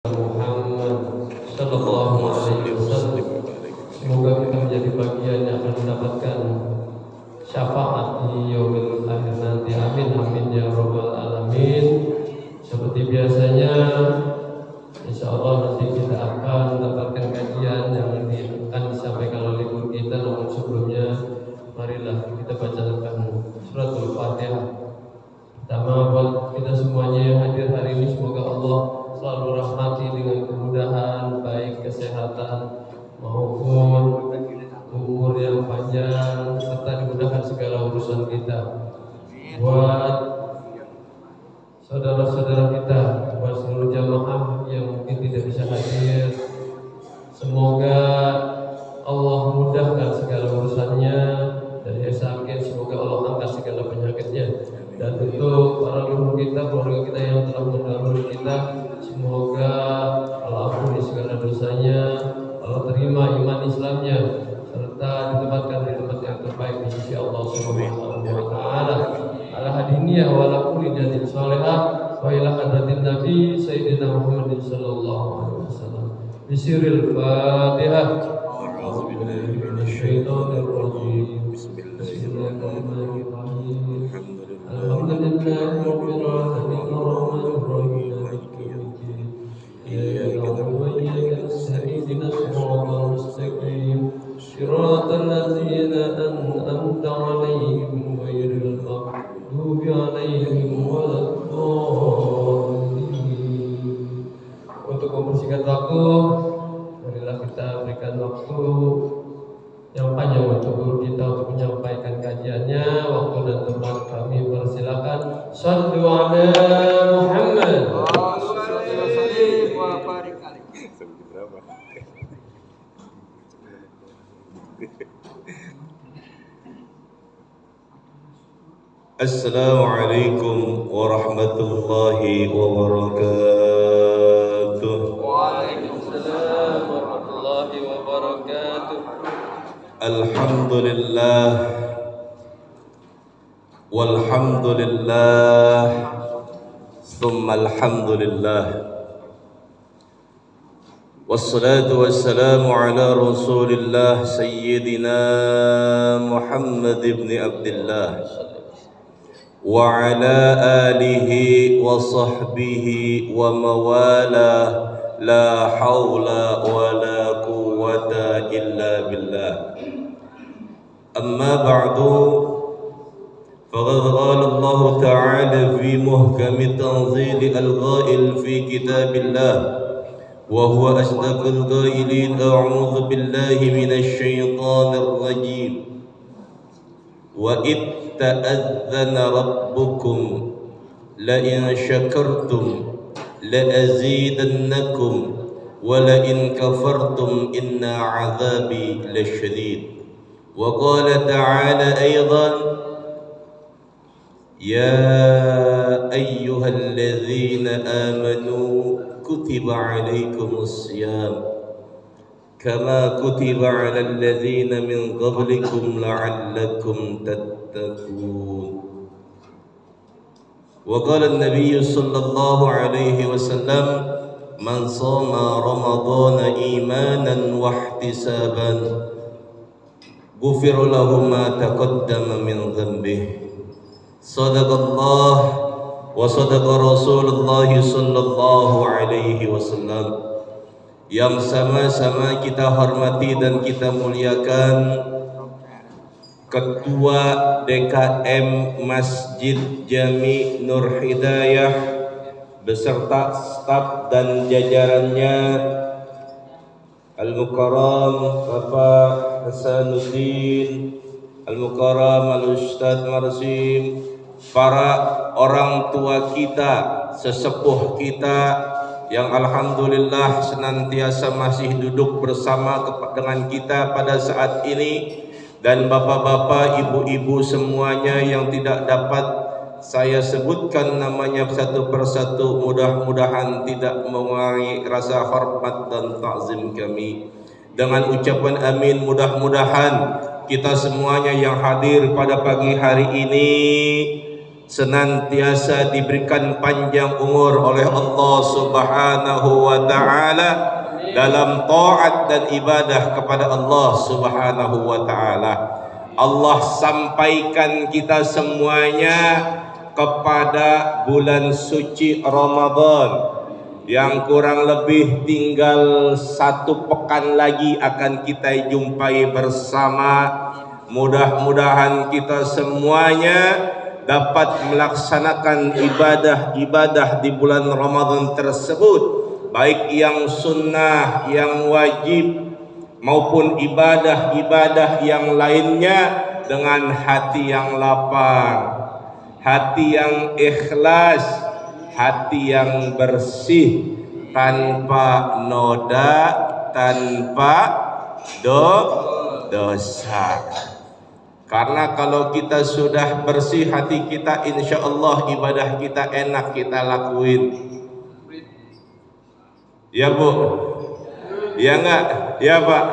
Muhammad Sallallahu Alaihi Wasallam. Semoga kita menjadi bagian yang akan mendapatkan syafaat di yaumil akhir nanti. Amin amin ya rabbal alamin. Seperti biasanya, insya Allah nanti kita akan mendapatkan kajian yang akan disampaikan oleh guru kita. Namun sebelumnya, marilah kita bacakan suratul Fatihah. Pertama, buat kita semuanya yang hadir hari ini, semoga Allah selalu rahmati dengan kemudahan, baik kesehatan maupun umur yang panjang, serta dimudahkan segala urusan kita. Buat saudara-saudara kita, buat seluruh jamaah yang mungkin tidak bisa hadir, semoga Allah mudahkan segala urusannya. Dari sakit, semoga Allah angkat segala penyakitnya. Dan untuk para leluhur kita, keluarga kita yang telah mendahului kita, semoga Allah ampuni segala dosanya, Allah terima iman Islamnya, serta ditempatkan di tempat yang terbaik di sisi Allah Subhanahu wa Ta'ala. Ala hadiniyah wa ala kulli janin sholihah wa ila hadratin Nabi Sayyidina Muhammadin sallallahu alaihi wasallam. Bisiril Fatihah. A'udzubillahi minasyaitonir rajim. Bismillahirrahmanirrahim. Alhamdulillahi rabbil alamin arrahmanir rahim maliki yaumiddin. Iyyaka na'budu wa iyyaka nasta'in ihdinas siratal mustaqim siratal ladzina an'amta 'alaihim ghairil maghdubi 'alaihim waladdallin. Untuk mempersingkat waktu, marilah kita berikan waktu yang panjang untuk guru kita untuk menyampaikan kajiannya. Waktu dan tempat kami persilakan. Shallu ala Muhammad. Assalamualaikum warahmatullahi wabarakatuh. Waalaikumsalam warahmatullahi wabarakatuh. Alhamdulillah walhamdulillah thumma alhamdulillah wassalatu wassalamu ala rasulillah sayyidina Muhammad ibn Abdullah wa ala alihi wa sahbihi wa mawalah. La hawla wa la quwwata illa billah. Amma ba'du, faqad qala Allah ta'ala fi muhkami tanzili al-ghail fi kitabillah wa huwa asdaqul qailin. A'udzu billahi minasy syaithanir rajim. Wa id ta'adzana rabbukum la in syakartum لأزيدنكم ولئن كفرتم إن عذابي لشديد. وقال تعالى أيضا يا أيها الذين آمنوا كتب عليكم الصيام كما كتب على الذين من قبلكم لعلكم تتقون. وقال النبي صلى الله عليه وسلم من صام رمضان إيمانا واحتسابا غفر له ما تقدم من ذنبه. صدق الله وصدق رسول الله صلى الله عليه وسلم. Yang sama-sama kita hormati dan kita muliakan Ketua DKM Masjid Jami Nur Hidayah beserta staf dan jajarannya, Al-Mukarram Bapak Hasanuddin, Al-Mukarram Al-Ustadz Marsim, para orang tua kita, sesepuh kita yang alhamdulillah senantiasa masih duduk bersama dengan kita pada saat ini, dan bapak-bapak, ibu-ibu semuanya yang tidak dapat saya sebutkan namanya satu persatu, mudah-mudahan tidak mengurangi rasa hormat dan ta'zim kami. Dengan ucapan amin, mudah-mudahan kita semuanya yang hadir pada pagi hari ini senantiasa diberikan panjang umur oleh Allah Subhanahu wa taala dalam taat dan ibadah kepada Allah Subhanahu wa taala. Allah sampaikan kita semuanya kepada bulan suci Ramadan yang kurang lebih tinggal 1 pekan lagi akan kita jumpai bersama. Mudah-mudahan kita semuanya dapat melaksanakan ibadah-ibadah di bulan Ramadan tersebut, baik yang sunnah, yang wajib, maupun ibadah-ibadah yang lainnya dengan hati yang lapang, hati yang ikhlas, hati yang bersih, tanpa noda, tanpa dosa. Karena kalau kita sudah bersih hati kita, insya Allah ibadah kita enak kita lakuin. Ya Bu? Ya enggak? Ya Pak?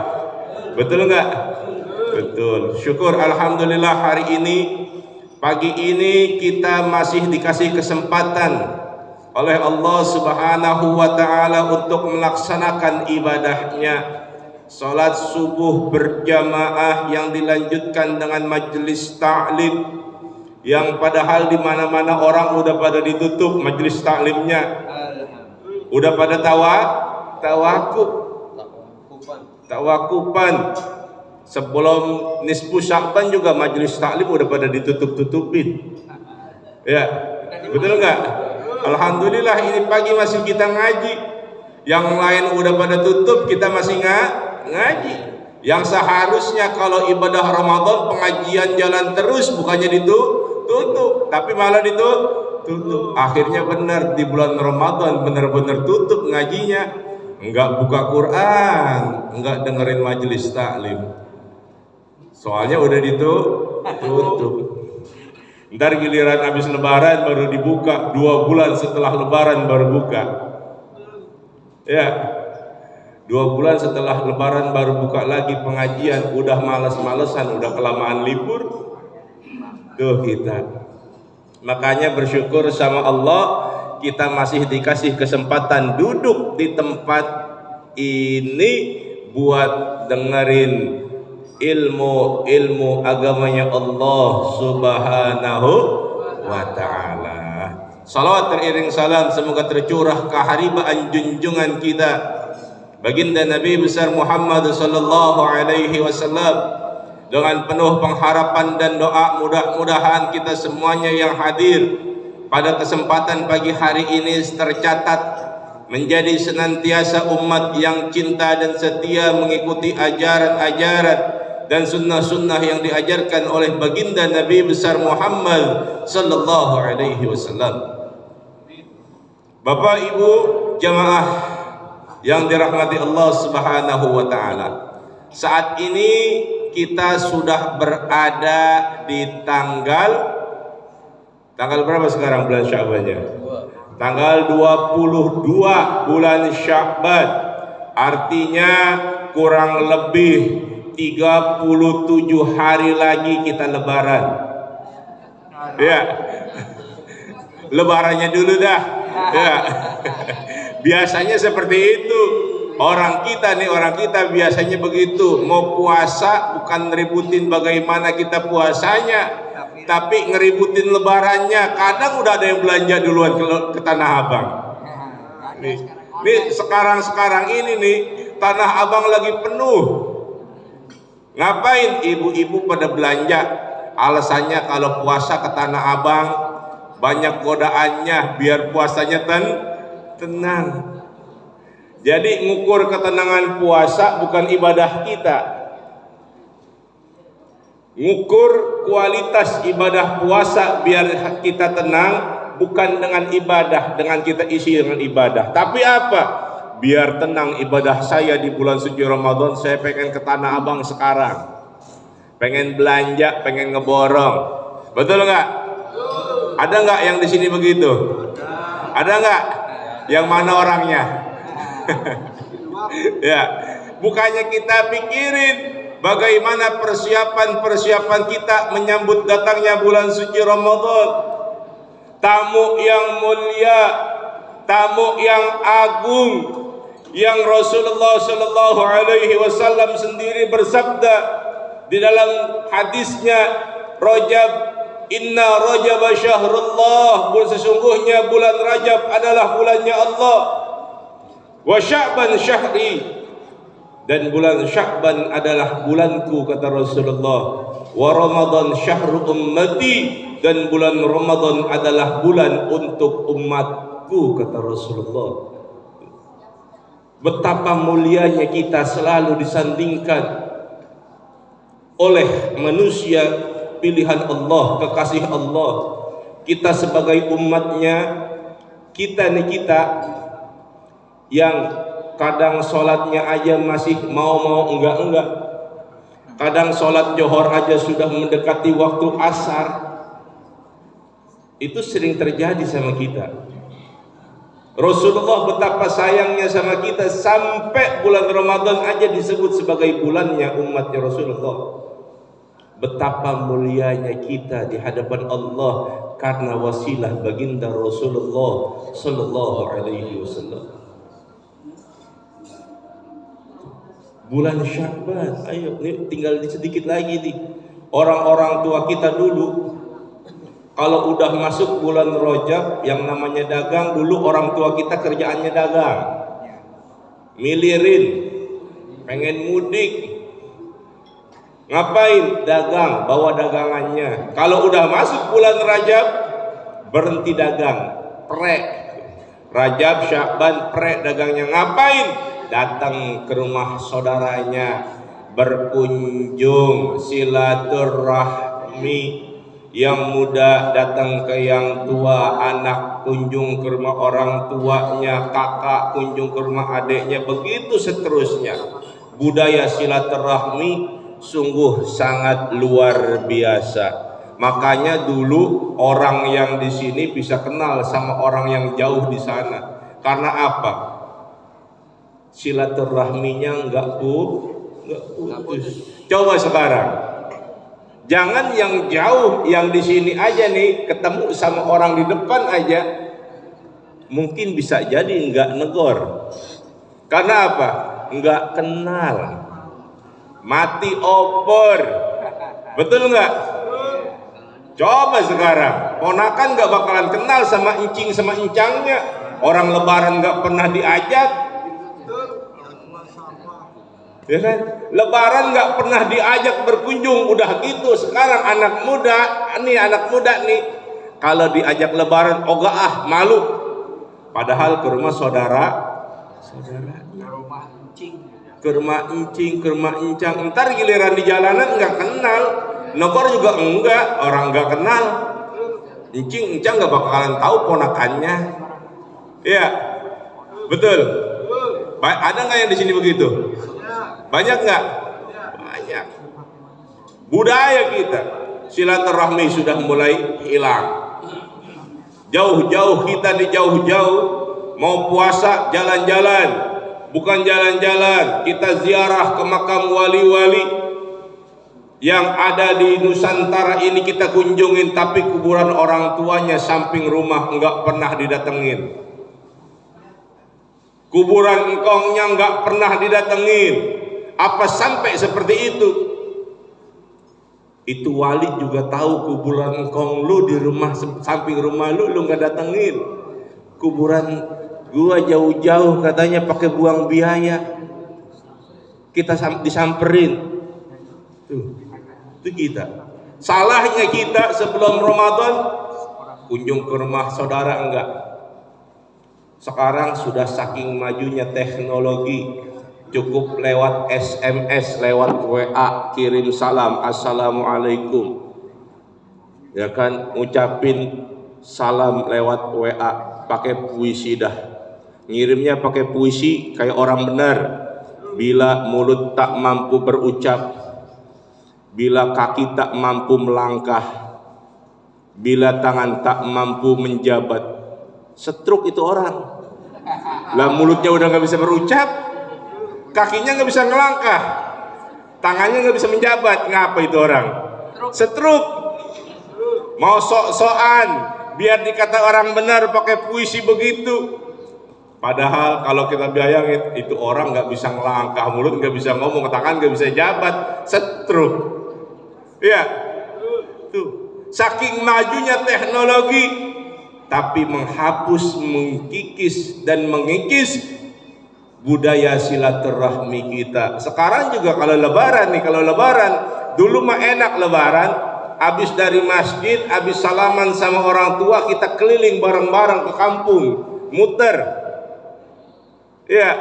Betul enggak? Betul. Syukur alhamdulillah hari ini, pagi ini kita masih dikasih kesempatan oleh Allah Subhanahu wa taala untuk melaksanakan ibadahnya. Salat subuh berjamaah yang dilanjutkan dengan majelis ta'lim, yang padahal di mana-mana orang udah pada ditutup majelis ta'limnya, udah pada tawakufan. Sebelum nisfu Sya'ban juga majelis ta'lim udah pada ditutup-tutupin. Ya, betul enggak? Alhamdulillah ini pagi masih kita ngaji. Yang lain udah pada tutup, kita masih ngaji. Yang seharusnya kalau ibadah Ramadan pengajian jalan terus, bukannya ditutup, tapi malah ditutup. Akhirnya benar di bulan Ramadan benar-benar tutup ngajinya, enggak buka Quran, enggak dengerin majelis taklim. Soalnya udah ditutup. Ntar giliran habis lebaran baru dibuka, 2 bulan setelah lebaran baru buka. Ya, 2 bulan setelah lebaran baru buka lagi pengajian, udah males-malesan, udah kelamaan libur. Tuh kita. Makanya bersyukur sama Allah, kita masih dikasih kesempatan duduk di tempat ini buat dengerin ilmu agamanya Allah Subhanahu wa taala. Salawat teriring salam semoga tercurah keharibaan junjungan kita baginda Nabi besar Muhammad sallallahu alaihi wasallam. Dengan penuh pengharapan dan doa, mudah-mudahan kita semuanya yang hadir pada kesempatan pagi hari ini tercatat menjadi senantiasa umat yang cinta dan setia mengikuti ajaran-ajaran dan sunnah-sunnah yang diajarkan oleh baginda Nabi besar Muhammad sallallahu alaihi wasallam. Bapak Ibu jamaah yang dirahmati Allah Subhanahu wa taala, saat ini kita sudah berada di tanggal berapa sekarang bulan Sya'bannya? Tanggal 22 bulan Sya'ban. Artinya kurang lebih 37 hari lagi kita lebaran. Ya. Lebarannya dulu dah. Ya. Biasanya seperti itu. Orang kita biasanya begitu. Mau puasa bukan ngeributin bagaimana kita puasanya, tapi ngeributin lebarannya. Kadang udah ada yang belanja duluan ke Tanah Abang. Nih sekarang ini nih Tanah Abang lagi penuh. Ngapain ibu-ibu pada belanja? Alasannya kalau puasa ke Tanah Abang banyak godaannya biar puasanya tenang. Jadi ngukur ketenangan puasa bukan ibadah kita. Ngukur kualitas ibadah puasa biar kita tenang bukan dengan ibadah, dengan kita isi dengan ibadah. Tapi apa? Biar tenang ibadah saya di bulan suci Ramadan, saya pengen ke Tanah Abang sekarang. Pengen belanja, pengen ngeborong. Betul nggak? Ada nggak yang di sini begitu? Ada nggak? Yang mana orangnya? Ya, bukannya kita pikirin bagaimana persiapan kita menyambut datangnya bulan suci Ramadan. tamu yang mulia, tamu yang agung, yang Rasulullah Shallallahu Alaihi Wasallam sendiri bersabda di dalam hadisnya, Rajab, inna Rajab syahrullah, sesungguhnya bulan Rajab adalah bulannya Allah, wa Sya'ban syahri, dan bulan Sya'ban adalah bulanku, kata Rasulullah, wa Ramadan syahru ummati, dan bulan Ramadan adalah bulan untuk umatku, kata Rasulullah. Betapa mulianya kita selalu disandingkan oleh manusia pilihan Allah, kekasih Allah. Kita sebagai umatnya, kita yang kadang sholatnya aja masih mau enggak, kadang sholat johor aja sudah mendekati waktu asar. Itu sering terjadi sama kita. Rasulullah betapa sayangnya sama kita, sampai bulan Ramadan aja disebut sebagai bulannya umatnya Rasulullah. Betapa mulianya kita di hadapan Allah karena wasilah baginda Rasulullah Sallallahu Alaihi Wasallam. Bulan Sya'ban, ayo nih, tinggal sedikit lagi nih. Orang-orang tua kita dulu, kalau udah masuk bulan Rajab yang namanya dagang, dulu orang tua kita kerjaannya dagang, milirin, pengen mudik, ngapain? Dagang, bawa dagangannya. Kalau udah masuk bulan Rajab, berhenti dagang, prek. Rajab, Sya'ban, prek dagangnya. Ngapain? Datang ke rumah saudaranya, berkunjung, silaturahmi. Yang muda datang ke yang tua, anak kunjung ke rumah orang tuanya, kakak kunjung ke rumah adiknya, begitu seterusnya. Budaya silaturahmi sungguh sangat luar biasa. Makanya dulu orang yang di sini bisa kenal sama orang yang jauh di sana. Karena apa? Silaturahminya enggak putus. Coba sekarang, jangan yang jauh, yang di sini aja nih, ketemu sama orang di depan aja, mungkin bisa jadi enggak negor. Karena apa? Enggak kenal. Mati opor. Betul enggak? Coba sekarang, ponakan enggak bakalan kenal sama incing sama incangnya. Orang lebaran enggak pernah diajak, ya kan? Lebaran nggak pernah diajak berkunjung, udah gitu. Sekarang anak muda nih, kalau diajak lebaran, ogah malu. Padahal ke rumah saudaranya, ke rumah incing, ke rumah incang. Ntar giliran di jalanan nggak kenal, nokor juga enggak, orang nggak kenal. Incing, incang nggak bakalan tahu ponakannya. Iya, betul. Ada nggak yang di sini begitu? Banyak nggak? Banyak. Budaya kita silaturahmi sudah mulai hilang. Jauh-jauh kita di jauh-jauh mau puasa jalan-jalan, bukan jalan-jalan, kita ziarah ke makam wali-wali yang ada di Nusantara ini, kita kunjungin, tapi kuburan orang tuanya samping rumah nggak pernah didatengin. Kuburan engkongnya nggak pernah didatengin. Apa sampai seperti itu? Itu wali juga tahu kuburan engkong lu di rumah samping rumah lu nggak datengin. Kuburan gua jauh-jauh katanya pakai buang biaya, kita disamperin. Itu kita. Salahnya kita sebelum Ramadan kunjung ke rumah saudara enggak. Sekarang sudah saking majunya teknologi, cukup lewat SMS, lewat WA, kirim salam, assalamualaikum, ya kan, ngucapin salam lewat WA, pakai puisi dah, ngirimnya pakai puisi kayak orang benar. Bila mulut tak mampu berucap, bila kaki tak mampu melangkah, bila tangan tak mampu menjabat, setruk itu orang. Lah mulutnya udah nggak bisa berucap, kakinya nggak bisa ngelangkah, tangannya nggak bisa menjabat, ngapa itu orang? Setruk. Mau sok-sokan biar dikata orang benar pakai puisi begitu. Padahal kalau kita bayangin, itu orang nggak bisa ngelangkah, mulut nggak bisa ngomong, tangan nggak bisa jabat, stroke. Ya, tuh saking majunya teknologi, tapi menghapus, mengkikis dan mengikis budaya silaturahmi kita. Sekarang juga kalau lebaran nih, dulu mah enak lebaran, habis dari masjid, habis salaman sama orang tua, kita keliling bareng-bareng ke kampung, muter. Ya,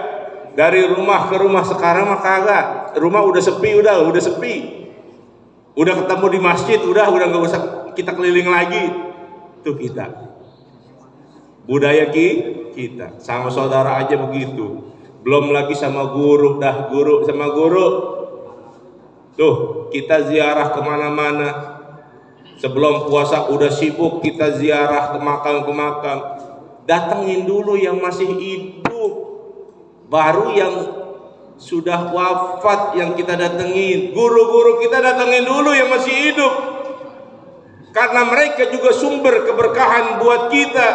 dari rumah ke rumah. Sekarang mah kagak. Rumah udah sepi, udah sepi. Udah ketemu di masjid, udah nggak usah kita keliling lagi. Itu kita. Budaya kita. Sama saudara aja begitu. Belum lagi sama guru, guru sama guru. Tuh, kita ziarah kemana-mana. Sebelum puasa udah sibuk kita ziarah ke makam. Datengin dulu yang masih hidup. Baru yang sudah wafat yang kita datengin. Guru-guru kita datengin dulu yang masih hidup, karena mereka juga sumber keberkahan buat kita.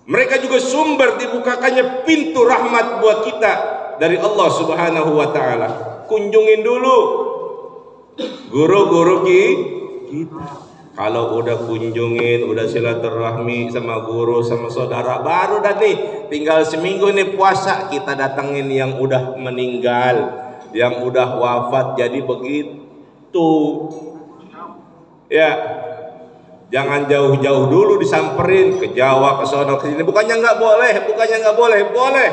Mereka juga sumber dibukakannya pintu rahmat buat kita dari Allah Subhanahu wa ta'ala. Kunjungin dulu guru-guru kita. Kalau udah kunjungin, udah silaturahmi sama guru, sama saudara, baru dah nih tinggal seminggu nih puasa, kita datengin yang udah meninggal, yang udah wafat. Jadi begitu. Ya, jangan jauh-jauh dulu disamperin ke Jawa, ke sono, ke sini. Bukannya nggak boleh, boleh.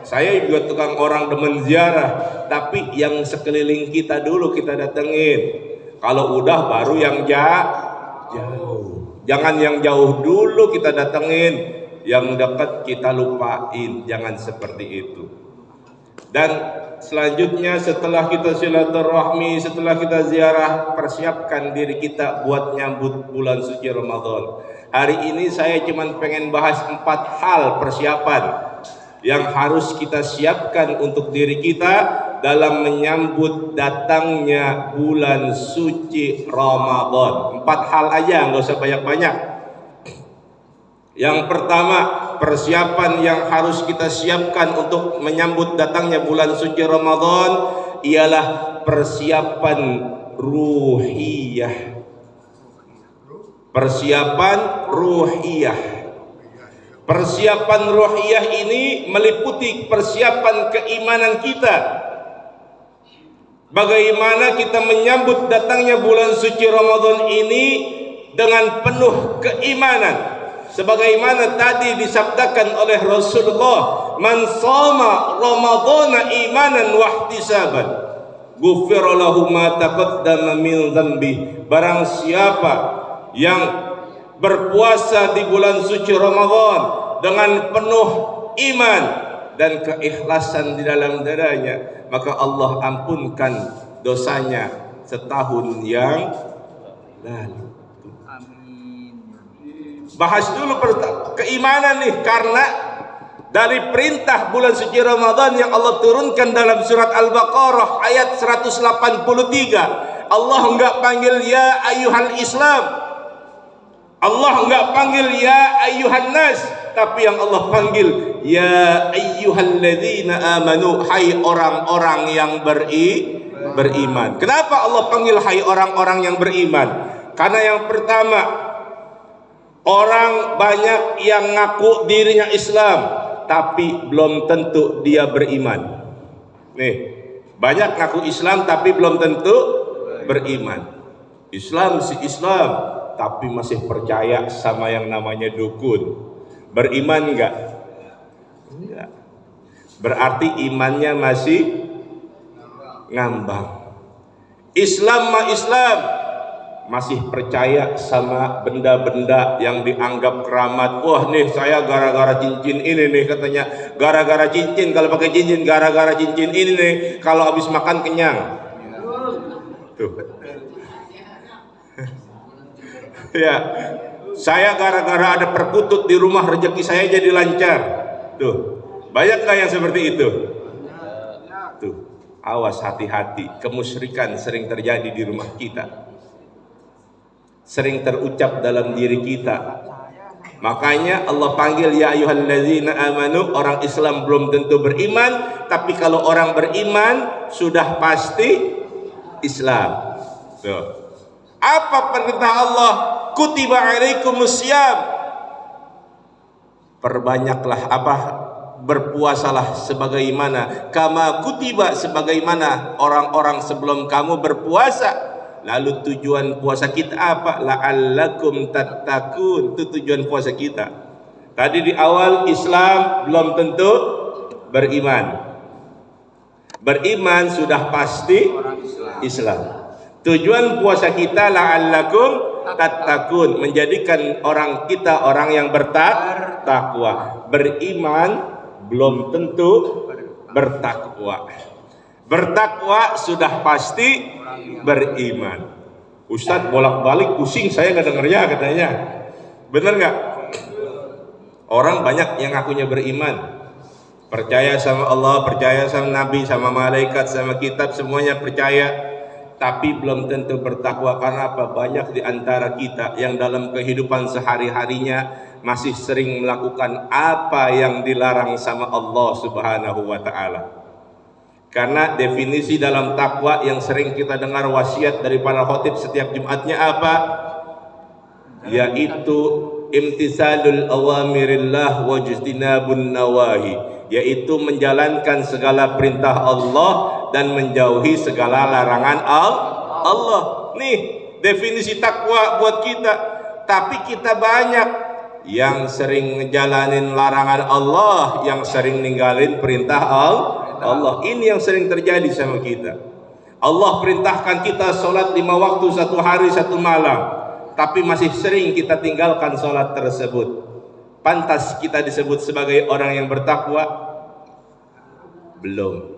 Saya juga tukang orang demen ziarah, tapi yang sekeliling kita dulu kita datengin. Kalau udah baru yang jauh. Jangan yang jauh dulu kita datengin, yang dekat kita lupain. Jangan seperti itu. Dan selanjutnya setelah kita silaturahmi, setelah kita ziarah, persiapkan diri kita buat nyambut bulan suci Ramadan. Hari ini saya cuma pengen bahas 4 hal persiapan yang harus kita siapkan untuk diri kita dalam menyambut datangnya bulan suci Ramadan. 4 hal aja, nggak usah banyak-banyak. Yang pertama, persiapan yang harus kita siapkan untuk menyambut datangnya bulan suci Ramadan ialah persiapan ruhiyah. Persiapan ruhiyah. Persiapan ruhiyah ini meliputi persiapan keimanan kita. Bagaimana kita menyambut datangnya bulan suci Ramadan ini dengan penuh keimanan. Sebagaimana tadi disabdakan oleh Rasulullah, "Man shoma Ramadhana imanan wa ihtisaban, ghufira lahu ma taqaddama min dhanbi." Barang siapa yang berpuasa di bulan suci Ramadan dengan penuh iman dan keikhlasan di dalam dadanya, maka Allah ampunkan dosanya setahun yang lalu. Bahas dulu keimanan nih, karena dari perintah bulan suci Ramadan yang Allah turunkan dalam surat Al-Baqarah ayat 183, Allah enggak panggil ya ayyuhal Islam, Allah enggak panggil ya ayyuhan nas, tapi yang Allah panggil ya ayyuhalladzina amanu, hai orang-orang yang beriman. Kenapa Allah panggil hai orang-orang yang beriman? Karena yang pertama, orang banyak yang ngaku dirinya Islam tapi belum tentu dia beriman. Nih, banyak ngaku Islam tapi belum tentu beriman. Islam tapi masih percaya sama yang namanya dukun. Beriman enggak? Enggak. Berarti imannya masih ngambang. Islam masih percaya sama benda-benda yang dianggap keramat. Wah nih, saya gara-gara cincin ini nih, katanya gara-gara cincin, kalau pakai cincin gara-gara cincin ini nih, kalau habis makan kenyang. Tuh. Ya, saya gara-gara ada perkutut di rumah rezeki saya jadi lancar. Tuh, banyak nggak yang seperti itu? Tuh, awas, hati-hati, kemusyrikan sering terjadi di rumah kita. sering terucap dalam diri kita. Makanya Allah panggil ya ayyuhallazina amanu, orang Islam belum tentu beriman, tapi kalau orang beriman sudah pasti Islam. Tuh. Apa perintah Allah? Kutiba alaikumusiyam. Perbanyaklah apa? Berpuasalah sebagaimana kama kutiba, sebagaimana orang-orang sebelum kamu berpuasa. Lalu tujuan puasa kita apa? La'allakum tattaqun. Itu tujuan puasa kita. Tadi di awal Islam belum tentu beriman. Beriman sudah pasti Islam. Tujuan puasa kita la'allakum tattaqun, menjadikan orang kita orang yang bertakwa. Beriman belum tentu bertakwa. Bertakwa sudah pasti beriman. Ustadz bolak-balik pusing saya nggak dengarnya katanya. Bener nggak? Orang banyak yang ngakunya beriman, percaya sama Allah, percaya sama Nabi, sama malaikat, sama kitab, semuanya percaya, tapi belum tentu bertakwa. Karena apa? Banyak di antara kita yang dalam kehidupan sehari-harinya masih sering melakukan apa yang dilarang sama Allah Subhanahu wa ta'ala. Karena definisi dalam takwa yang sering kita dengar wasiat dari para khotib setiap Jumatnya apa? Yaitu imtisalul awamirillah wa jtinabun nawahi, yaitu menjalankan segala perintah Allah dan menjauhi segala larangan Allah. Nih definisi takwa buat kita. Tapi kita banyak yang sering ngejalanin larangan Allah, yang sering ninggalin perintah Allah. Ini yang sering terjadi sama kita. Allah perintahkan kita sholat 5 waktu 1 hari 1 malam, tapi masih sering kita tinggalkan sholat tersebut. Pantas kita disebut sebagai orang yang bertakwa? Belum.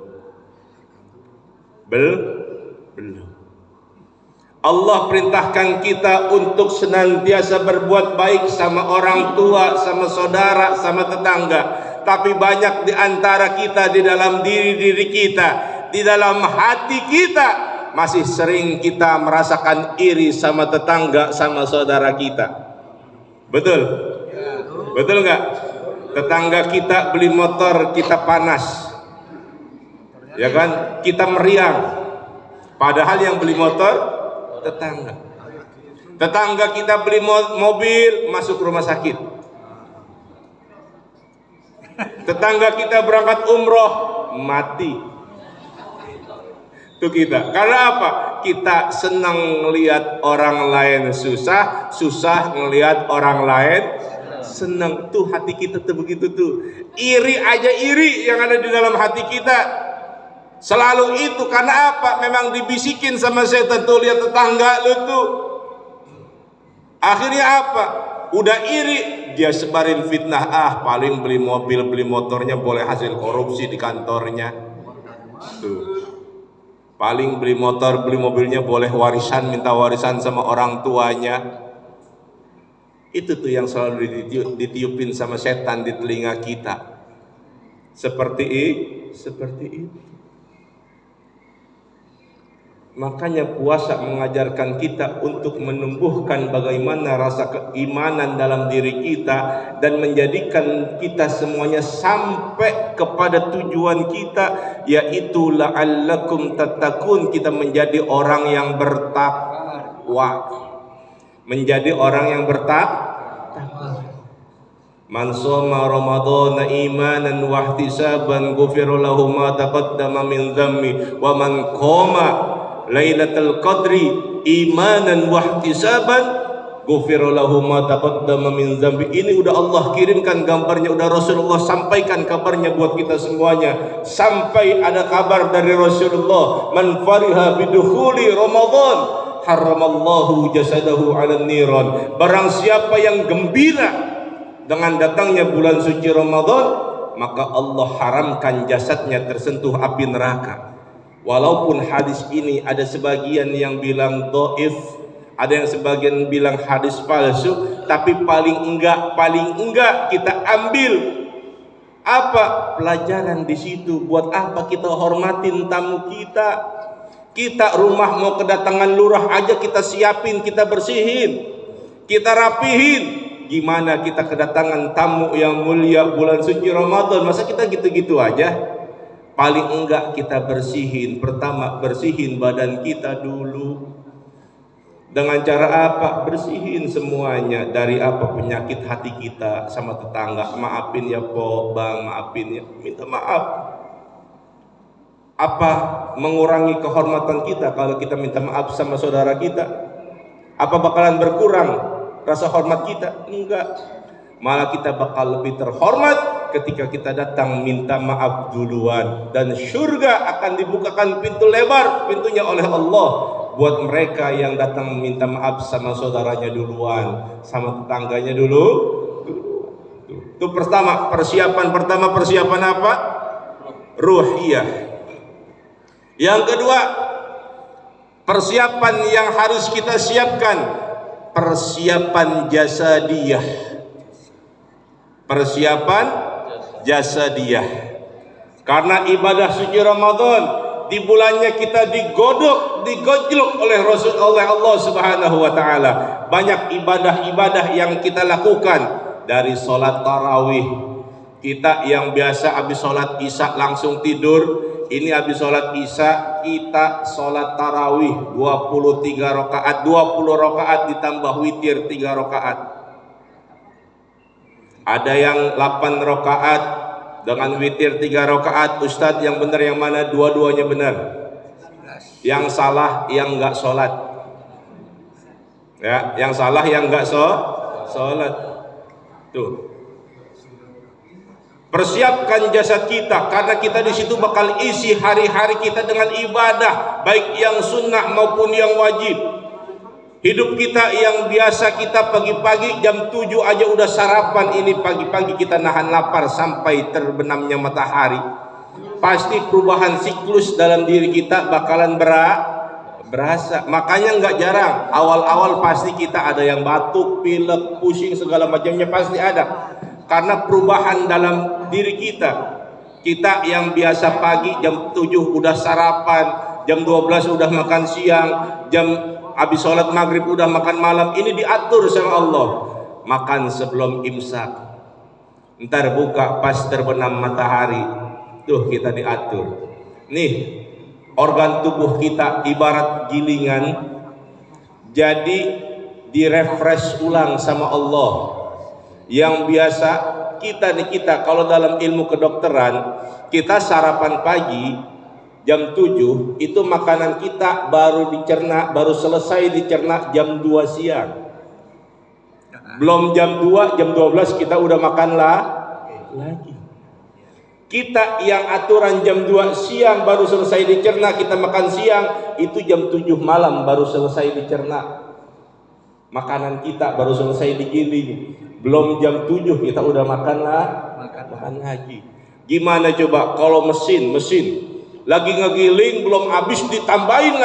Allah perintahkan kita untuk senantiasa berbuat baik sama orang tua, sama saudara, sama tetangga. Tapi banyak di antara kita, di dalam diri kita, di dalam hati kita, masih sering kita merasakan iri sama tetangga, sama saudara kita. Betul? Betul nggak? Tetangga kita beli motor, kita panas, ya kan? Kita meriang. Padahal yang beli motor tetangga. Tetangga kita beli mobil, masuk rumah sakit. Tetangga kita berangkat umroh, mati. Itu kita. Karena apa? Kita senang ngelihat orang lain susah, susah ngelihat orang lain senang. Tuh hati kita tuh begitu tuh. Iri aja iri yang ada di dalam hati kita. Selalu itu. Karena apa? Memang dibisikin sama setan tuh, lihat tetangga lu tuh. Akhirnya apa? Udah iri, dia sebarin fitnah. Paling beli mobil, beli motornya boleh hasil korupsi di kantornya. Tuh. Paling beli motor, beli mobilnya boleh warisan, minta warisan sama orang tuanya. Itu tuh yang selalu ditiupin sama setan di telinga kita. Seperti itu. Makanya puasa mengajarkan kita untuk menumbuhkan bagaimana rasa keimanan dalam diri kita dan menjadikan kita semuanya sampai kepada tujuan kita, yaitu la'allakum tattaqun. Kita menjadi orang yang bertakwa. Menjadi orang yang bertakwa. Man shoma ramadhana imanan wa ihtisaban ghufira lahu ma taqaddama min dhanbi wa man qama Lailatul Qadri imanan wa ihtisaban ghufira lahu ma taqaddama min dzambi. Ini udah Allah kirimkan gambarnya, udah Rasulullah sampaikan kabarnya buat kita semuanya. Sampai ada kabar dari Rasulullah, man fariha bidukhuli Ramadan haramallahu jasadahu 'alan niran. Barang siapa yang gembira dengan datangnya bulan suci Ramadan, maka Allah haramkan jasadnya tersentuh api neraka. Walaupun hadis ini ada sebagian yang bilang dhaif, ada yang sebagian bilang hadis palsu, tapi paling enggak kita ambil apa pelajaran di situ. Buat apa kita hormatin tamu kita? Kita rumah mau kedatangan lurah aja kita siapin, kita bersihin, kita rapihin. Gimana kita kedatangan tamu yang mulia bulan suci Ramadan? Masa kita gitu-gitu aja? Paling enggak kita bersihin. Pertama bersihin badan kita dulu. Dengan cara apa? Bersihin semuanya. Dari apa? Penyakit hati kita sama tetangga. Maafin ya po, bang, maafin ya. Minta maaf. Apa mengurangi kehormatan kita kalau kita minta maaf sama saudara kita? Apa bakalan berkurang rasa hormat kita? Enggak. Malah kita bakal lebih terhormat ketika kita datang minta maaf duluan. Dan surga akan dibukakan pintu lebar, pintunya oleh Allah buat mereka yang datang minta maaf sama saudaranya duluan, sama tetangganya dulu. Itu pertama, persiapan apa? Ruhiyah. Yang kedua, persiapan yang harus kita siapkan, persiapan jasadiyah. Persiapan jasadiyah. Karena ibadah suci Ramadan di bulannya kita digodok, digojlok oleh Allah Subhanahu wa taala. Banyak ibadah-ibadah yang kita lakukan, dari sholat tarawih. Kita yang biasa habis sholat isya langsung tidur, ini habis sholat isya kita sholat tarawih 23 rakaat, 20 rakaat ditambah witir 3 rakaat. Ada yang 8 rakaat dengan witir 3 rakaat. Ustadz, yang benar yang mana? Dua-duanya benar. Yang salah yang enggak sholat. Ya, yang salah yang enggak sholat. Tuh. Persiapkan jasad kita, karena kita di situ bakal isi hari-hari kita dengan ibadah, baik yang sunnah maupun yang wajib. Hidup kita yang biasa kita pagi-pagi jam 7 aja udah sarapan, ini pagi-pagi kita nahan lapar sampai terbenamnya matahari. Pasti perubahan siklus dalam diri kita bakalan berasa. Makanya nggak jarang awal-awal pasti kita ada yang batuk, pilek, pusing, segala macamnya pasti ada. Karena perubahan dalam diri kita. Kita yang biasa pagi jam 7 udah sarapan, jam 12 udah makan siang, jam habis sholat maghrib udah makan malam. Ini diatur sama Allah. Makan sebelum imsak, ntar buka pas terbenam matahari. Tuh kita diatur. Nih, organ tubuh kita ibarat gilingan, jadi direfresh ulang sama Allah. Yang biasa kita kalau dalam ilmu kedokteran, kita sarapan pagi jam 7, itu makanan kita baru dicerna, baru selesai dicerna jam 2 siang. Belum jam 2, jam 12 kita udah makan lagi. Kita yang aturan jam 2 siang baru selesai dicerna, kita makan siang, itu jam 7 malam baru selesai dicerna. Makanan kita baru selesai digiling. Belum jam 7 kita udah makan lagi. Gimana coba kalau mesin lagi ngegiling belum habis ditambahin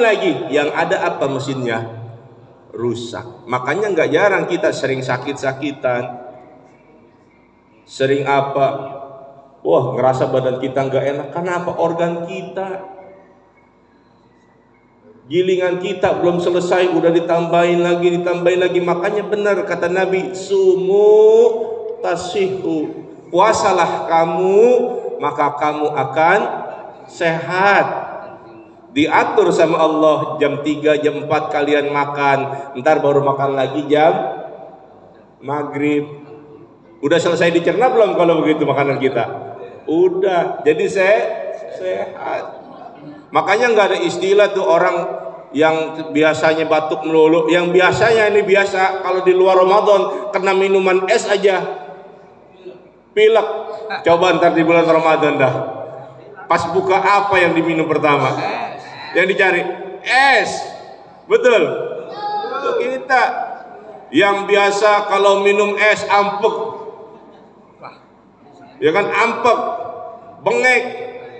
lagi, yang ada apa? Mesinnya rusak. Makanya nggak jarang kita sering sakit-sakitan, sering apa? Wah, ngerasa badan kita nggak enak. Kenapa? Organ kita, gilingan kita belum selesai udah ditambahin lagi. Makanya benar kata Nabi, sumu tasihu, puasalah kamu maka kamu akan sehat. Diatur sama Allah, jam 3, jam 4 kalian makan, ntar baru makan lagi jam maghrib. Udah selesai dicerna belum kalau begitu makanan kita? Udah, jadi sehat. Makanya nggak ada istilah tuh orang yang biasanya batuk melulu, yang biasanya ini biasa kalau di luar Ramadan kena minuman es aja pilek. Coba ntar di bulan Ramadan dah, pas buka apa yang diminum pertama? Yang dicari es. Betul. Untuk kita yang biasa kalau minum es ampek, ya kan, ampek, bengek.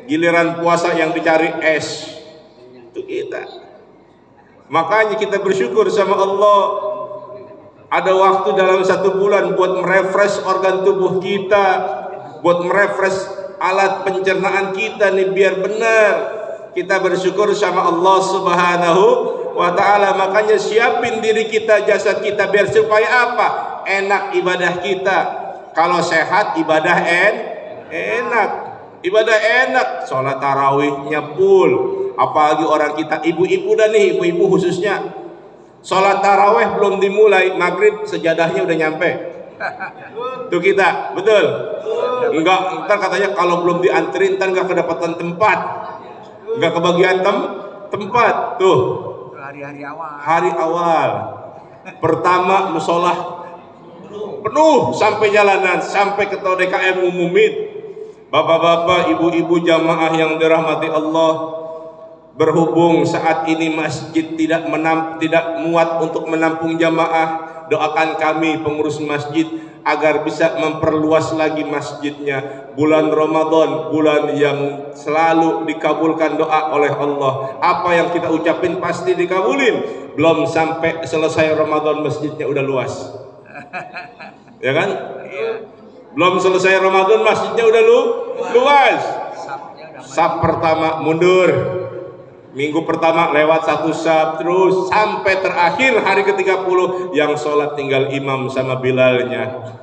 Giliran puasa yang dicari es, itu kita. Makanya kita bersyukur sama Allah, ada waktu dalam 1 bulan buat merefresh organ tubuh kita, buat merefresh alat pencernaan kita nih biar benar. Kita bersyukur sama Allah Subhanahu wa ta'ala. Makanya siapin diri kita, jasad kita, biar supaya apa? Enak ibadah kita. Kalau sehat ibadah enak. Ibadah enak, sholat tarawihnya full. Apalagi orang kita ibu-ibu dah nih, ibu-ibu khususnya. Sholat tarawih belum dimulai, maghrib sejadahnya udah nyampe. Tuh kita, betul? Enggak, ntar katanya kalau belum dianterin ntar nggak kedapatan tempat, nggak kebagian tempat. Tuh hari awal pertama musola penuh sampai jalanan, sampai ketua DKM ngumumin. Bapak-bapak, ibu-ibu jamaah yang dirahmati Allah, berhubung saat ini masjid tidak muat untuk menampung jamaah, doakan kami pengurus masjid agar bisa memperluas lagi masjidnya. Bulan Ramadan, bulan yang selalu dikabulkan doa oleh Allah. Apa yang kita ucapin pasti dikabulin. Belum sampai selesai Ramadan masjidnya udah luas. Ya kan? Belum selesai Ramadan masjidnya udah luas. Sab pertama mundur, minggu pertama lewat satu sab, terus sampai terakhir hari ke-30 yang sholat tinggal imam sama bilalnya.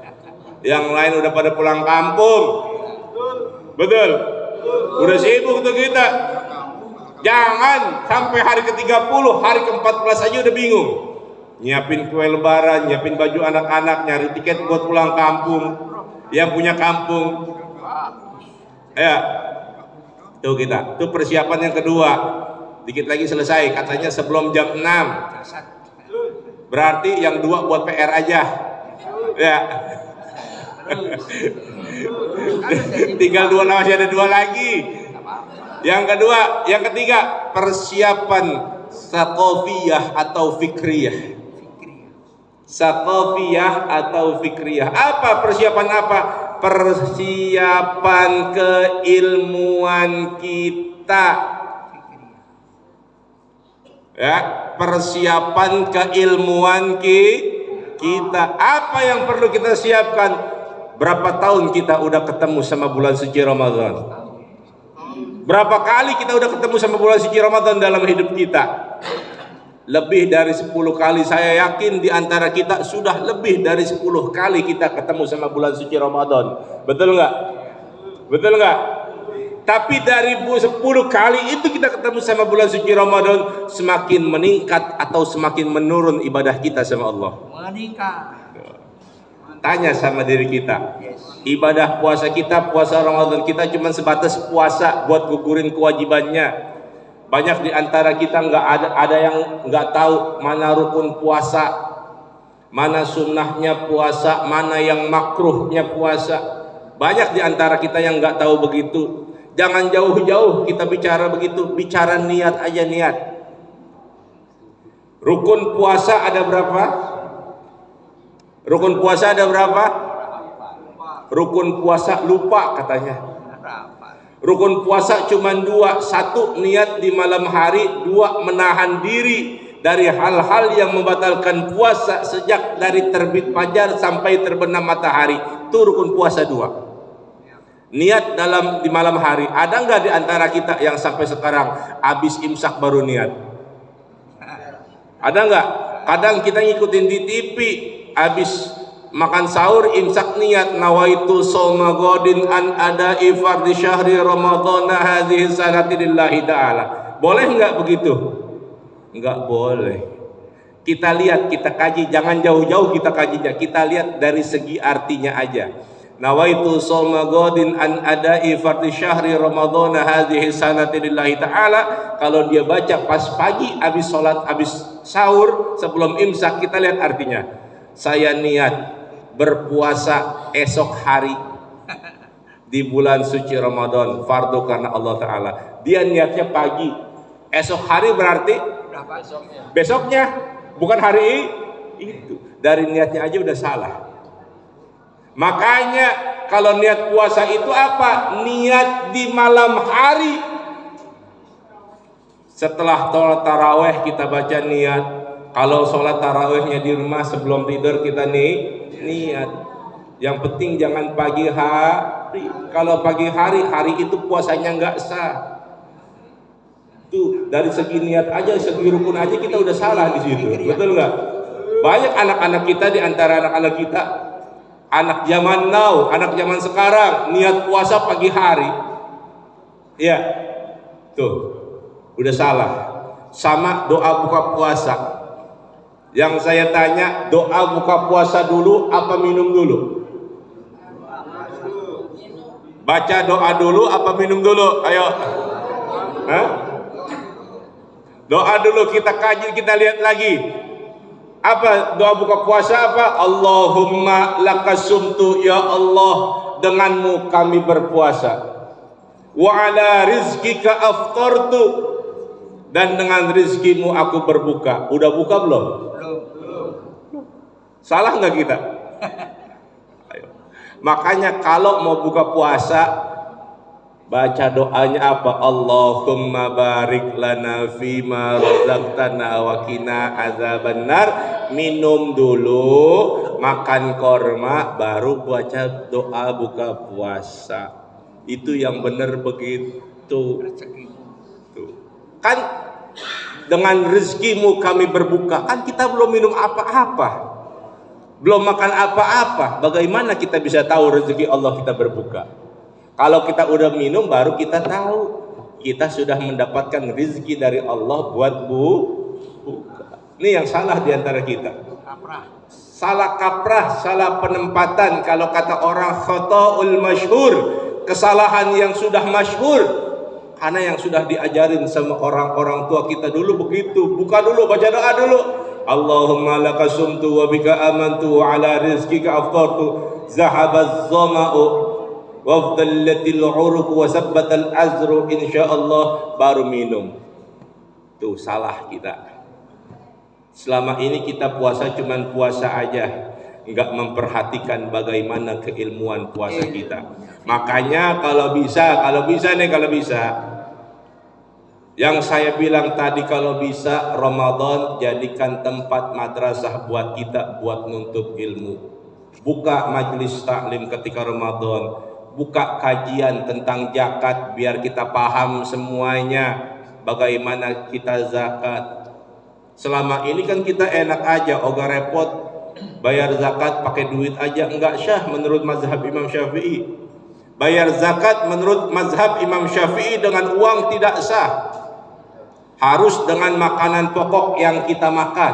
Yang lain udah pada pulang kampung. Betul? Udah sibuk tuh kita. Jangan sampai hari ke-30, hari ke-14 aja udah bingung. Nyiapin kue lebaran, nyiapin baju anak-anak, nyari tiket buat pulang kampung. Yang punya kampung, ya, tuh kita, tuh persiapan yang kedua. Dikit lagi selesai, katanya sebelum jam 6. Berarti yang 2 buat PR aja, ya. Tinggal 2, masih ada 2 lagi. Yang kedua, yang ketiga, persiapan saqafiyah atau fikriyah. Saqafiyah atau fikriyah. Apa persiapan apa? Persiapan keilmuan kita. Ya, persiapan keilmuan kita. Apa yang perlu kita siapkan? Berapa tahun kita udah ketemu sama bulan suci Ramadan? Berapa kali kita udah ketemu sama bulan suci Ramadan dalam hidup kita? Lebih dari 10 kali. Saya yakin di antara kita sudah lebih dari 10 kali kita ketemu sama bulan suci Ramadan. Betul nggak? Betul nggak? Tapi dari 10 kali itu kita ketemu sama bulan suci Ramadan, semakin meningkat atau semakin menurun ibadah kita sama Allah? Meningkat. Tanya sama diri kita. Ibadah puasa kita, puasa Ramadan kita cuma sebatas puasa buat gugurin kewajibannya. Banyak di antara kita ada yang nggak tahu mana rukun puasa, mana sunnahnya puasa, mana yang makruhnya puasa. Banyak di antara kita yang nggak tahu begitu. Jangan jauh-jauh kita bicara begitu, bicara niat aja, niat. Rukun puasa ada berapa? Rukun puasa ada berapa? Rukun puasa lupa katanya. Rukun puasa cuma 2, 1 niat di malam hari, 2 menahan diri dari hal-hal yang membatalkan puasa sejak dari terbit fajar sampai terbenam matahari. Itu rukun puasa 2. Niat di malam hari. Ada nggak di antara kita yang sampai sekarang habis imsak baru niat? Ada nggak? Kadang kita ngikutin di TV, habis makan sahur imsak niat, nawaitu shauma ghadin an ada'i fardhi syahri ramadhan hadhihi sanati lillahi ta'ala. Boleh enggak begitu? Enggak boleh. Kita lihat, kita kaji, jangan jauh-jauh kita kajinya. Kita lihat dari segi artinya aja. Nawaitu shauma ghadin an ada'i fardhi syahri ramadhan hadhihi sanati lillahi ta'ala. Kalau dia baca pas pagi habis salat, habis sahur, sebelum imsak, kita lihat artinya. Saya niat berpuasa esok hari di bulan suci Ramadan, fardu karena Allah Ta'ala. Dia niatnya pagi. Esok hari berarti besoknya, bukan hari itu. Dari niatnya aja udah salah. Makanya kalau niat puasa itu apa? Niat di malam hari. Setelah sholat taraweh kita baca niat. Kalau sholat tarawehnya di rumah sebelum tidur kita niat. Yang penting jangan pagi hari. Kalau pagi hari, hari itu puasanya nggak sah. Tuh, dari segi niat aja, segi rukun aja kita udah salah di situ. Betul nggak? Banyak anak-anak kita, di antara anak-anak kita, anak zaman now, anak zaman sekarang, niat puasa pagi hari. Ya, tuh, udah salah. Sama doa buka puasa. Yang saya tanya, doa buka puasa dulu apa minum dulu? Baca doa dulu apa minum dulu? Ayo. Hah? Doa dulu, kita kaji, kita lihat lagi. Apa doa buka puasa apa? Allahumma lakasumtu, ya Allah, denganmu kami berpuasa. Wa ala rizkika aftartu, dan dengan rizkimu aku berbuka. Udah buka belum? Belum. Salah nggak kita? Ayo. Makanya kalau mau buka puasa, baca doanya apa? Allahumma barik lana fima razaqtana wa qina azabannar. Minum dulu, makan korma, baru baca doa buka puasa. Itu yang benar begitu. Tuh. Kan dengan rezekimu kami berbuka. Kan kita belum minum apa-apa, belum makan apa-apa. Bagaimana kita bisa tahu rezeki Allah kita berbuka? Kalau kita udah minum, baru kita tahu kita sudah mendapatkan rezeki dari Allah buat buka. Ini yang salah diantara kita. Salah kaprah, salah penempatan. Kalau kata orang, khata'ul masyhur, kesalahan yang sudah masyhur. Karena yang sudah diajarin sama orang-orang tua kita dulu begitu. Buka dulu, baca doa dulu. Allahumma lakasumtu wa bika amantu wa ala rizkika aftartu zahabaz zama'u wafdallatil uruq wa sabbatal azru insyaallah, baru minum. Tuh salah kita. Selama ini kita puasa cuman puasa aja, enggak memperhatikan bagaimana keilmuan puasa kita. Makanya kalau bisa yang saya bilang tadi, kalau bisa Ramadan jadikan tempat madrasah buat kita, buat nuntut ilmu. Buka majelis taklim ketika Ramadan, buka kajian tentang zakat biar kita paham semuanya bagaimana kita zakat. Selama ini kan kita enak aja, ogah repot bayar zakat pakai duit aja, enggak syah menurut mazhab Imam Syafi'i. Bayar zakat menurut mazhab Imam Syafi'i dengan uang tidak sah. Harus dengan makanan pokok yang kita makan.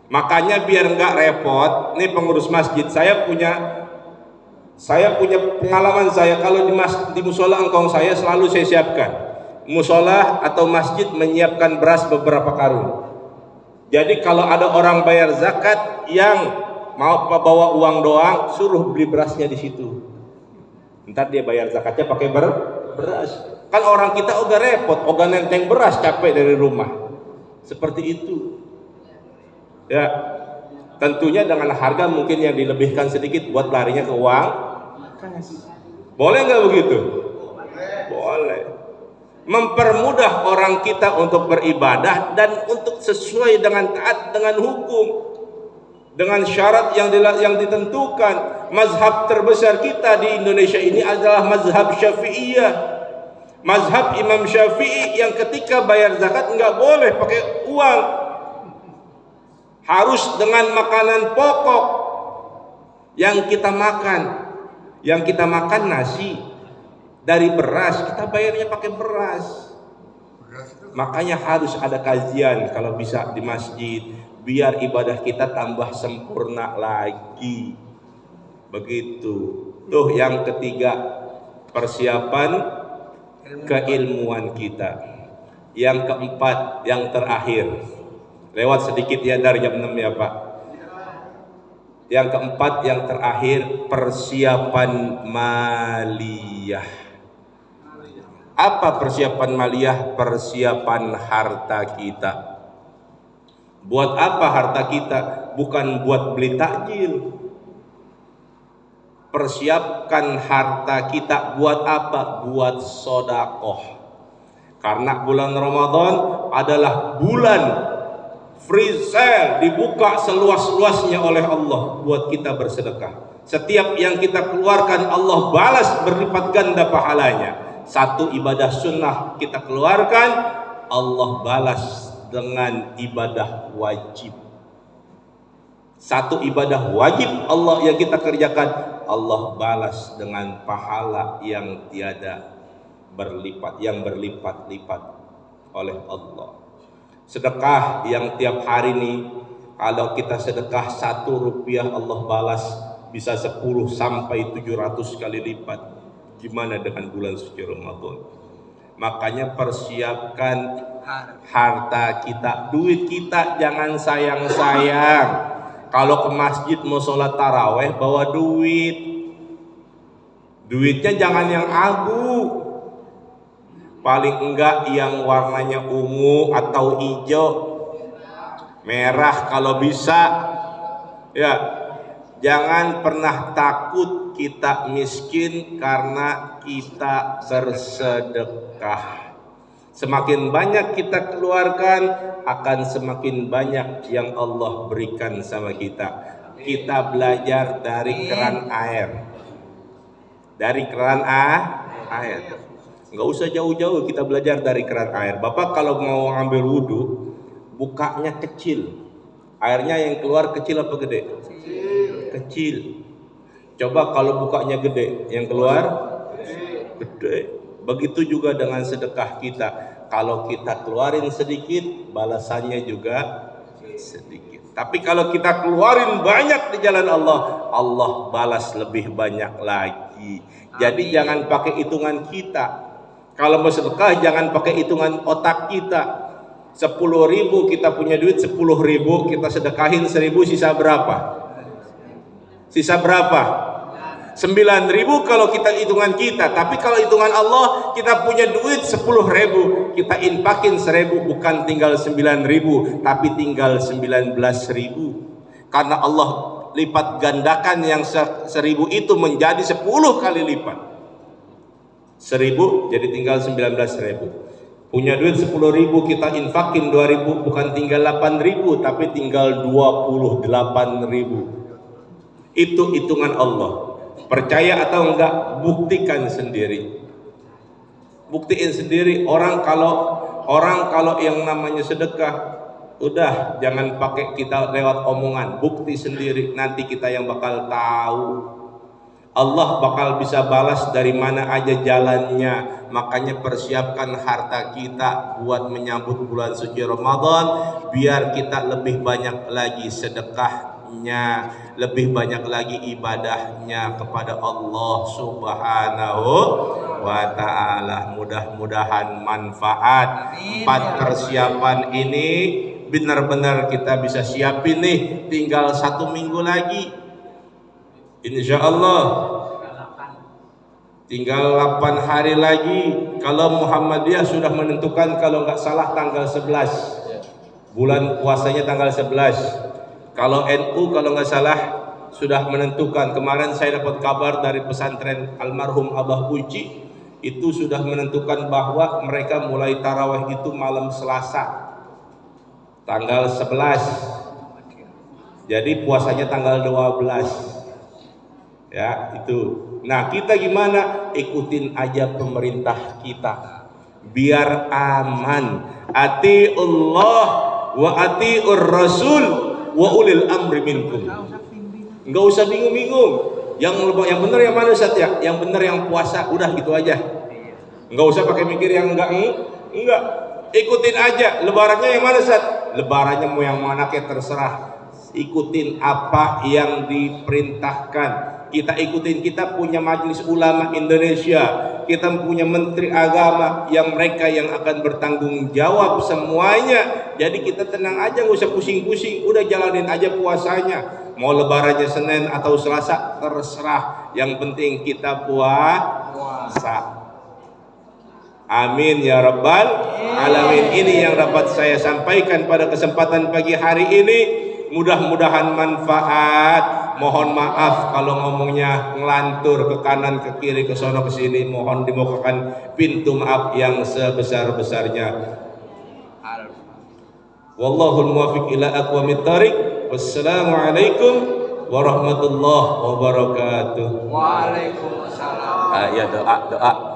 Makanya biar enggak repot, nih pengurus masjid, saya punya pengalaman saya, kalau di musola engkong saya selalu saya siapkan. Musola atau masjid menyiapkan beras beberapa karung. Jadi kalau ada orang bayar zakat yang mau bawa uang doang, suruh beli berasnya di situ. Ntar dia bayar zakatnya pakai beras. Kan orang kita udah repot, udah nenteng beras, capek dari rumah. Seperti itu. Ya, tentunya dengan harga mungkin yang dilebihkan sedikit buat larinya ke uang. Boleh nggak begitu? Boleh. Mempermudah orang kita untuk beribadah dan untuk sesuai dengan taat dengan hukum, dengan syarat yang ditentukan. Mazhab terbesar kita di Indonesia ini adalah mazhab Syafi'iyah. Mazhab Imam Syafi'i yang ketika bayar zakat nggak boleh pakai uang, harus dengan makanan pokok yang kita makan. Yang kita makan nasi dari beras, kita bayarnya pakai beras. Makanya harus ada kajian kalau bisa di masjid, biar ibadah kita tambah sempurna lagi. Begitu. Tuh yang ketiga, persiapan keilmuan kita. Yang keempat, yang terakhir, lewat sedikit ya dari jam 6 ya Pak. Yang keempat, yang terakhir, persiapan maliyah. Apa persiapan maliyah? Persiapan harta kita. Buat apa harta kita? Bukan buat beli takjil. Persiapkan harta kita buat apa? Buat sodakoh. Karena bulan Ramadan adalah bulan free sale, dibuka seluas-luasnya oleh Allah buat kita bersedekah. Setiap yang kita keluarkan Allah balas berlipat ganda pahalanya. Satu ibadah sunnah kita keluarkan, Allah balas dengan ibadah wajib. Satu ibadah wajib Allah yang kita kerjakan, Allah balas dengan pahala yang tiada berlipat, yang berlipat-lipat oleh Allah. Sedekah yang tiap hari ini, kalau kita sedekah 1 rupiah Allah balas bisa 10 sampai 700 kali lipat. Gimana dengan bulan suci Ramadan? Makanya persiapkan harta kita, duit kita jangan sayang-sayang. Kalau ke masjid mau sholat taraweh bawa duit, duitnya jangan yang abu, paling enggak yang warnanya ungu atau hijau, merah kalau bisa ya. Jangan pernah takut kita miskin karena kita bersedekah. Semakin banyak kita keluarkan, akan semakin banyak yang Allah berikan sama kita. Kita belajar dari keran air. Dari keran air. Nggak usah jauh-jauh, kita belajar dari keran air. Bapak kalau mau ambil wudhu, bukanya kecil. Airnya yang keluar kecil apa gede? Kecil. Coba kalau bukanya gede, yang keluar gede. Begitu juga dengan sedekah kita. Kalau kita keluarin sedikit, balasannya juga sedikit. Tapi kalau kita keluarin banyak di jalan Allah, Allah balas lebih banyak lagi. Jadi jangan pakai hitungan kita. Kalau mau sedekah jangan pakai hitungan otak kita. 10.000 kita punya duit 10.000, kita sedekahin 1.000, sisa berapa? Sisa berapa? 9.000 kalau kita hitungan kita. Tapi kalau hitungan Allah, kita punya duit 10.000, kita infakin 1.000, bukan tinggal 9.000, tapi tinggal 19.000. Karena Allah lipat gandakan yang 1.000 itu menjadi 10 kali lipat. 1.000 jadi tinggal 19.000. Punya duit 10.000, kita infakin 2.000, bukan tinggal 8.000, tapi tinggal 28.000. Itu hitungan Allah. Percaya atau enggak, buktikan sendiri. Buktiin sendiri. Orang kalau yang namanya sedekah, udah jangan pakai kita lewat omongan, bukti sendiri. Nanti kita yang bakal tahu. Allah bakal bisa balas dari mana aja jalannya. Makanya persiapkan harta kita buat menyambut bulan suci Ramadan, biar kita lebih banyak lagi sedekahnya, lebih banyak lagi ibadahnya kepada Allah Subhanahu wa ta'ala. Mudah-mudahan manfaat. 4 persiapan ini benar-benar kita bisa siapin nih. Tinggal 1 minggu lagi, insya Allah. Tinggal 8 hari lagi. Kalau Muhammadiyah sudah menentukan, kalau nggak salah tanggal 11 bulan puasanya, tanggal 11. Kalau NU kalau nggak salah sudah menentukan. Kemarin saya dapat kabar dari pesantren almarhum Abah Uci, itu sudah menentukan bahwa mereka mulai tarawih itu malam Selasa tanggal 11. Jadi puasanya tanggal 12. Ya, itu. Nah, kita gimana? Ikutin aja pemerintah kita biar aman. Atiullah wa atiur rasul wa ulil amri minkum. Enggak usah bingung-bingung. Yang benar yang mana Ustaz ya? Yang benar yang puasa, udah gitu aja. Enggak usah pakai mikir yang enggak. Ikutin aja. Lebarannya yang mana Ustaz? Lebarannya mau yang mana kayak terserah. Ikutin apa yang diperintahkan. Kita ikutin, kita punya Majelis Ulama Indonesia, kita punya Menteri Agama yang mereka yang akan bertanggung jawab semuanya. Jadi kita tenang aja, nggak usah pusing-pusing, udah jalanin aja puasanya. Mau lebarannya Senin atau Selasa terserah, yang penting kita puasa. Amin ya rabbal alamin. Ini yang dapat saya sampaikan pada kesempatan pagi hari ini. Mudah-mudahan manfaat. Mohon maaf kalau ngomongnya ngelantur ke kanan, ke kiri, ke sono, ke sini. Mohon dibukakan pintu maaf yang sebesar-besarnya. Wallahul muwaffiq ila aqwamit thariq. Wassalamualaikum warahmatullahi wabarakatuh. Waalaikumsalam. Ya doa.